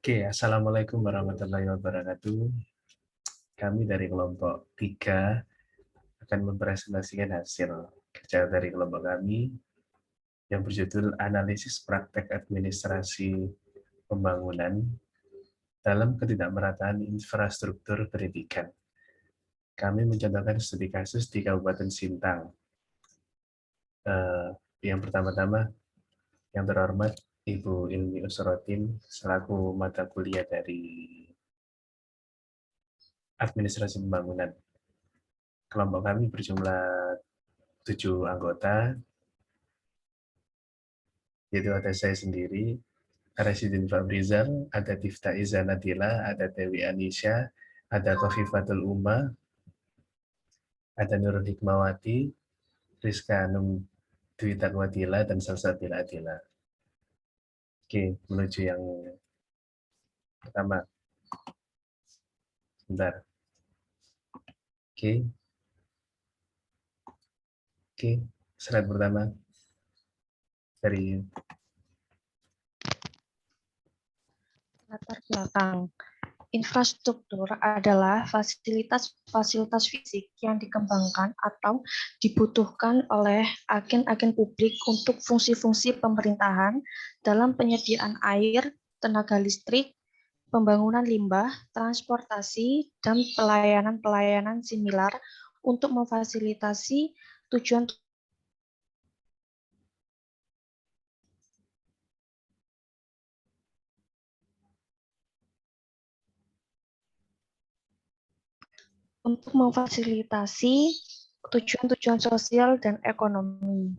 Oke, Assalamualaikum warahmatullahi wabarakatuh. Kami dari kelompok 3 akan mempresentasikan hasil kerja dari kelompok kami yang berjudul Analisis Praktek Administrasi Pembangunan dalam Ketidakmerataan Infrastruktur Pendidikan. Kami mencontohkan studi kasus di Kabupaten Sintang. Yang pertama-tama, yang terhormat Ibu Ilmi Usrotin selaku mata kuliah dari Administrasi Pembangunan. Kelompok kami berjumlah 7 anggota, yaitu ada saya sendiri, Residin Fabrizal, ada Tifta Iza Nadila, ada Dewi Anisha, ada Kofifatul Uma, ada Nurul Hikmawati, Rizka Anum Dwi Tanwadila, dan Salsabila Adila. Oke, menuju yang pertama. Sebentar. Oke, slide pertama dari latar belakang. Infrastruktur adalah fasilitas fisik yang dikembangkan atau dibutuhkan oleh agen-agen publik untuk fungsi-fungsi pemerintahan dalam penyediaan air, tenaga listrik, pembangunan limbah, transportasi, dan pelayanan-pelayanan similar untuk memfasilitasi tujuan tujuan-tujuan sosial dan ekonomi.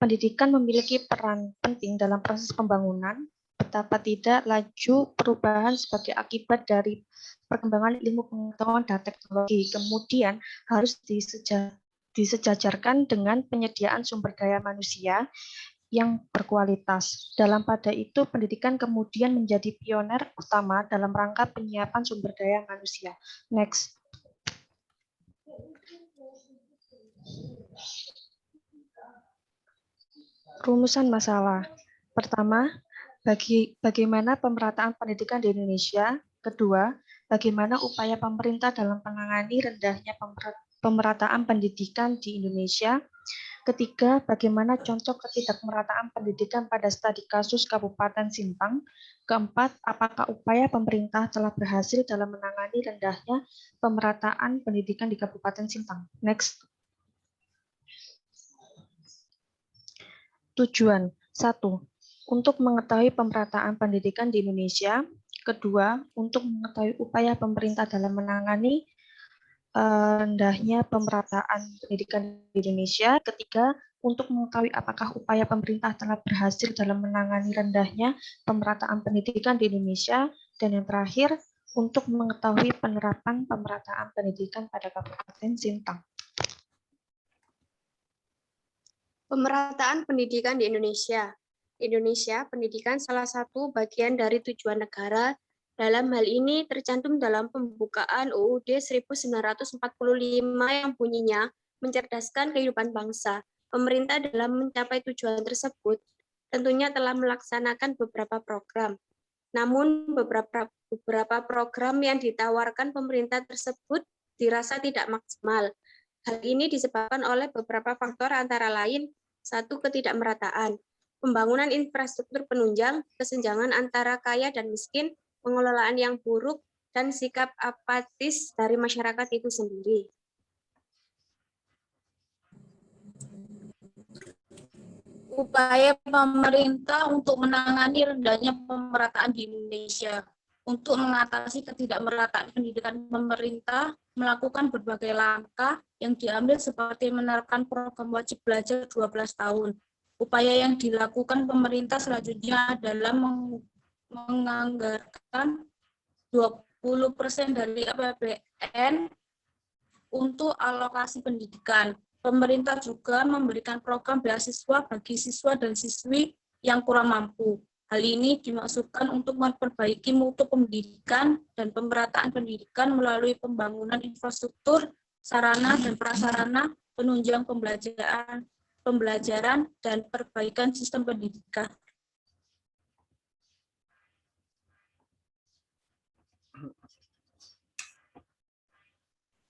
Pendidikan memiliki peran penting dalam proses pembangunan, betapa tidak laju perubahan sebagai akibat dari perkembangan ilmu pengetahuan dan teknologi. Kemudian harus disejajarkan dengan penyediaan sumber daya manusia yang berkualitas. Dalam pada itu, pendidikan kemudian menjadi pioner utama dalam rangka penyiapan sumber daya manusia. Next. Rumusan masalah. Pertama, bagaimana pemerataan pendidikan di Indonesia. Kedua, bagaimana upaya pemerintah dalam menangani rendahnya pemerataan pendidikan di Indonesia. Ketiga, bagaimana contoh ketidakmerataan pendidikan pada studi kasus Kabupaten Sintang. Keempat, apakah upaya pemerintah telah berhasil dalam menangani rendahnya pemerataan pendidikan di Kabupaten Sintang. Next. Tujuan. 1. Untuk mengetahui pemerataan pendidikan di Indonesia. Kedua, untuk mengetahui upaya pemerintah dalam menangani rendahnya pemerataan pendidikan di Indonesia. Ketiga, untuk mengetahui apakah upaya pemerintah telah berhasil dalam menangani rendahnya pemerataan pendidikan di Indonesia. Dan yang terakhir, untuk mengetahui penerapan pemerataan pendidikan pada Kabupaten Sintang. Pemerataan pendidikan di Indonesia. Indonesia, pendidikan salah satu bagian dari tujuan negara. Dalam hal ini tercantum dalam pembukaan UUD 1945 yang bunyinya mencerdaskan kehidupan bangsa. Pemerintah dalam mencapai tujuan tersebut tentunya telah melaksanakan beberapa program. Namun beberapa program yang ditawarkan pemerintah tersebut dirasa tidak maksimal. Hal ini disebabkan oleh beberapa faktor antara lain, 1. Ketidakmerataan, pembangunan infrastruktur penunjang, kesenjangan antara kaya dan miskin, pengelolaan yang buruk, dan sikap apatis dari masyarakat itu sendiri. Upaya pemerintah untuk menangani rendahnya pemerataan di Indonesia. Untuk mengatasi ketidakmerataan pendidikan, pemerintah melakukan berbagai langkah yang diambil seperti menerapkan program wajib belajar 12 tahun. Upaya yang dilakukan pemerintah selanjutnya adalah menganggarkan 20% dari APBN untuk alokasi pendidikan. Pemerintah juga memberikan program beasiswa bagi siswa dan siswi yang kurang mampu. Hal ini dimaksudkan untuk memperbaiki mutu pendidikan dan pemerataan pendidikan melalui pembangunan infrastruktur, sarana dan prasarana, penunjang pembelajaran, dan perbaikan sistem pendidikan.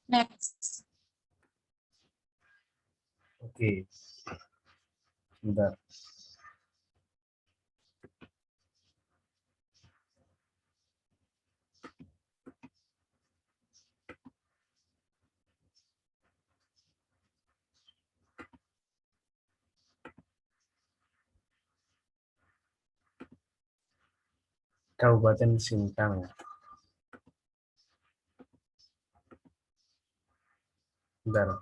Next. Oke. Bentar. Kabupaten Sintang. Bentar.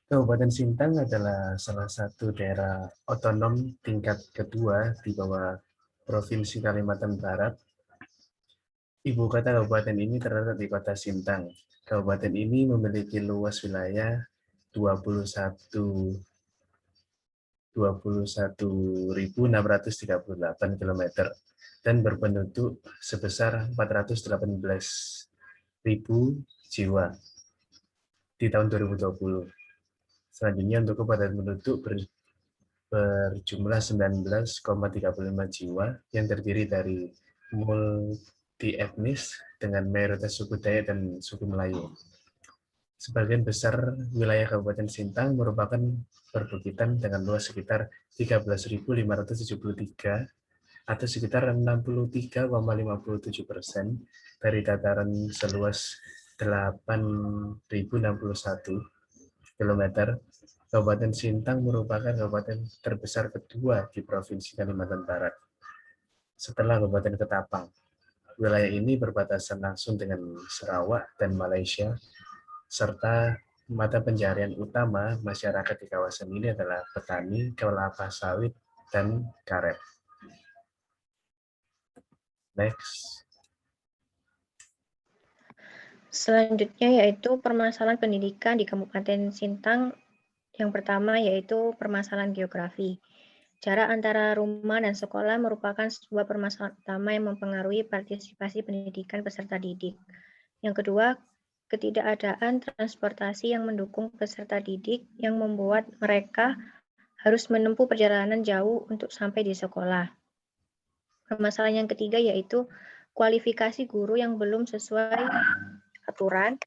Kabupaten Sintang adalah salah satu daerah otonom tingkat kedua di bawah Provinsi Kalimantan Barat. Ibu kota kabupaten ini terletak di kota Sintang. Kabupaten ini memiliki luas wilayah 21.638 km dan berpenduduk sebesar 418.000 jiwa di tahun 2020. Selanjutnya untuk kepadatan penduduk berjumlah 19,35 jiwa yang terdiri dari multi etnis dengan mayoritas suku Dayak dan suku Melayu. Sebagian besar wilayah Kabupaten Sintang merupakan perbukitan dengan luas sekitar 13.573 atau sekitar 63,57% dari dataran seluas 8.061 km. Kabupaten Sintang merupakan kabupaten terbesar kedua di Provinsi Kalimantan Barat, setelah Kabupaten Ketapang. Wilayah ini berbatasan langsung dengan Sarawak dan Malaysia, serta mata pencaharian utama masyarakat di kawasan ini adalah petani, kelapa sawit, dan karet. Next. Selanjutnya yaitu permasalahan pendidikan di Kabupaten Sintang. Yang pertama yaitu permasalahan geografi. Jarak antara rumah dan sekolah merupakan sebuah permasalahan utama yang mempengaruhi partisipasi pendidikan peserta didik. Yang kedua, ketidakadaan transportasi yang mendukung peserta didik yang membuat mereka harus menempuh perjalanan jauh untuk sampai di sekolah. Permasalahan yang ketiga yaitu kualifikasi guru yang belum sesuai aturan.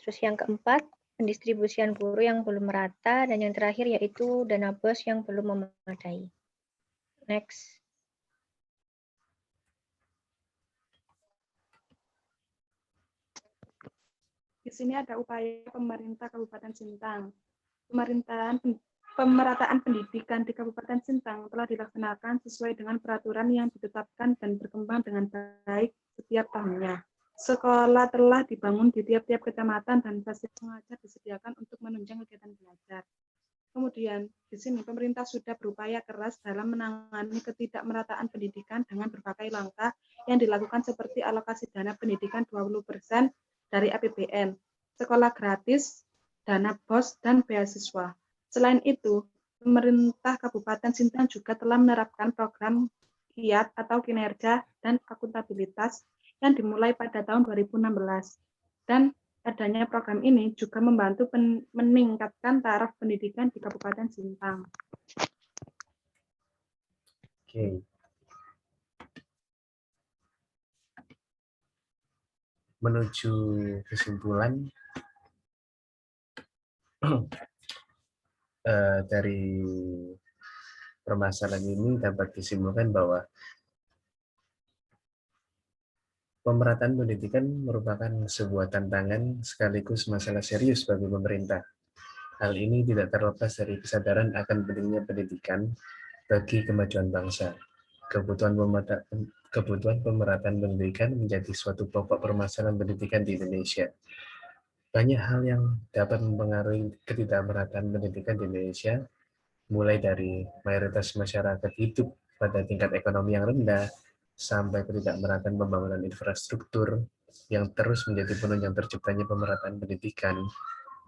Terus yang keempat, pendistribusian guru yang belum merata, dan yang terakhir yaitu dana BOS yang belum memadai. Next. Di sini ada upaya pemerintah Kabupaten Sintang. Pemerataan pendidikan di Kabupaten Sintang telah dilaksanakan sesuai dengan peraturan yang ditetapkan dan berkembang dengan baik setiap tahunnya. Sekolah telah dibangun di tiap-tiap kecamatan dan fasilitas mengajar disediakan untuk menunjang kegiatan belajar. Kemudian, di sini pemerintah sudah berupaya keras dalam menangani ketidakmerataan pendidikan dengan berbagai langkah yang dilakukan seperti alokasi dana pendidikan 20% dari APBN, sekolah gratis, dana BOS, dan beasiswa. Selain itu, pemerintah Kabupaten Sintang juga telah menerapkan program KIAT atau kinerja dan akuntabilitas yang dimulai pada tahun 2016. Dan adanya program ini juga membantu meningkatkan taraf pendidikan di Kabupaten Sintang. Oke. Menuju kesimpulan, dari permasalahan ini dapat disimpulkan bahwa pemerataan pendidikan merupakan sebuah tantangan sekaligus masalah serius bagi pemerintah. Hal ini tidak terlepas dari kesadaran akan pentingnya pendidikan bagi kemajuan bangsa. Kebutuhan pemerataan pendidikan menjadi suatu pokok permasalahan pendidikan di Indonesia. Banyak hal yang dapat mempengaruhi ketidakmerataan pendidikan di Indonesia, mulai dari mayoritas masyarakat hidup pada tingkat ekonomi yang rendah, sampai ketidakmerataan pembangunan infrastruktur yang terus menjadi penunjang terciptanya pemerataan pendidikan.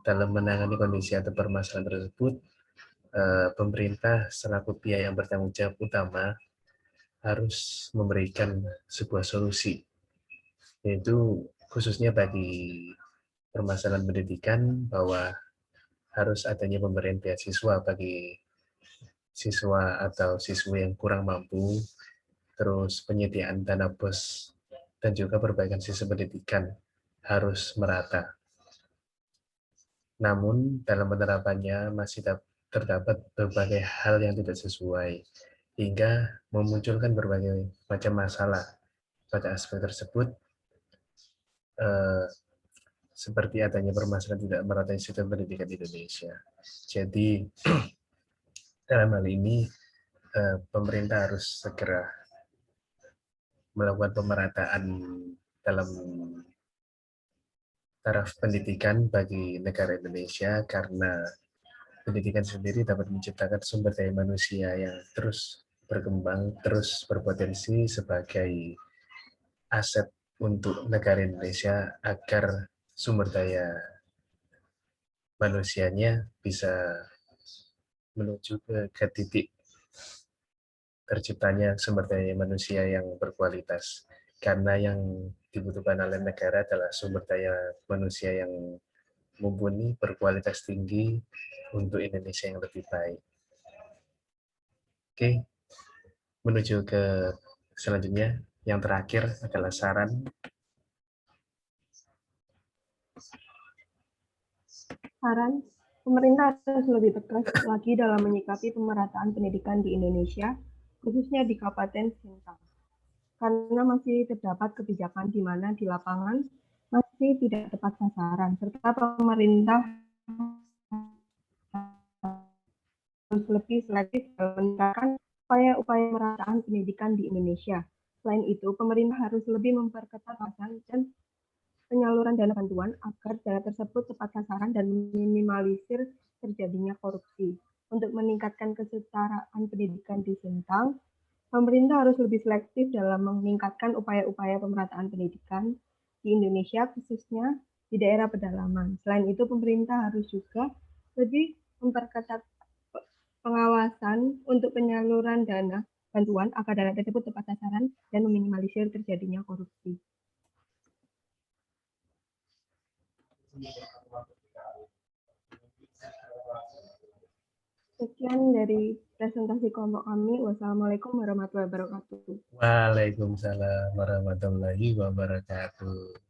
Dalam menangani kondisi atau permasalahan tersebut, pemerintah selaku pihak yang bertanggung jawab utama harus memberikan sebuah solusi, yaitu khususnya bagi permasalahan pendidikan bahwa harus adanya pemberian beasiswa bagi siswa atau siswa yang kurang mampu terus penyediaan dana BOS, dan juga perbaikan sistem pendidikan harus merata. Namun, dalam penerapannya masih terdapat berbagai hal yang tidak sesuai, hingga memunculkan berbagai macam masalah pada aspek tersebut, seperti adanya permasalahan tidak meratanya sistem pendidikan di Indonesia. Jadi, dalam hal ini, pemerintah harus segera melakukan pemerataan dalam taraf pendidikan bagi negara Indonesia, karena pendidikan sendiri dapat menciptakan sumber daya manusia yang terus berkembang, terus berpotensi sebagai aset untuk negara Indonesia agar sumber daya manusianya bisa menuju ke titik terciptanya sumber daya manusia yang berkualitas. Karena yang dibutuhkan oleh negara adalah sumber daya manusia yang mumpuni, berkualitas tinggi untuk Indonesia yang lebih baik. Oke, menuju ke selanjutnya. Yang terakhir adalah saran. Saran, pemerintah harus lebih tegas lagi dalam menyikapi pemerataan pendidikan di Indonesia, khususnya di Kabupaten Sintang. Karena masih terdapat kebijakan di mana di lapangan masih tidak tepat sasaran, serta pemerintah harus lebih selektif dalam meningkatkan upaya-upaya pemerataan pendidikan di Indonesia. Selain itu, pemerintah harus lebih memperketat pengawasan dan penyaluran dana bantuan agar dana tersebut tepat sasaran dan meminimalisir terjadinya korupsi. Untuk meningkatkan kesetaraan pendidikan di Sintang, pemerintah harus lebih selektif dalam meningkatkan upaya-upaya pemerataan pendidikan di Indonesia, khususnya di daerah pedalaman. Selain itu, pemerintah harus juga lebih memperketat pengawasan untuk penyaluran dana bantuan agar dana tersebut tepat sasaran dan meminimalisir terjadinya korupsi. Sekian dari presentasi kelompok kami. Wassalamualaikum warahmatullahi wabarakatuh. Waalaikumsalam warahmatullahi wabarakatuh.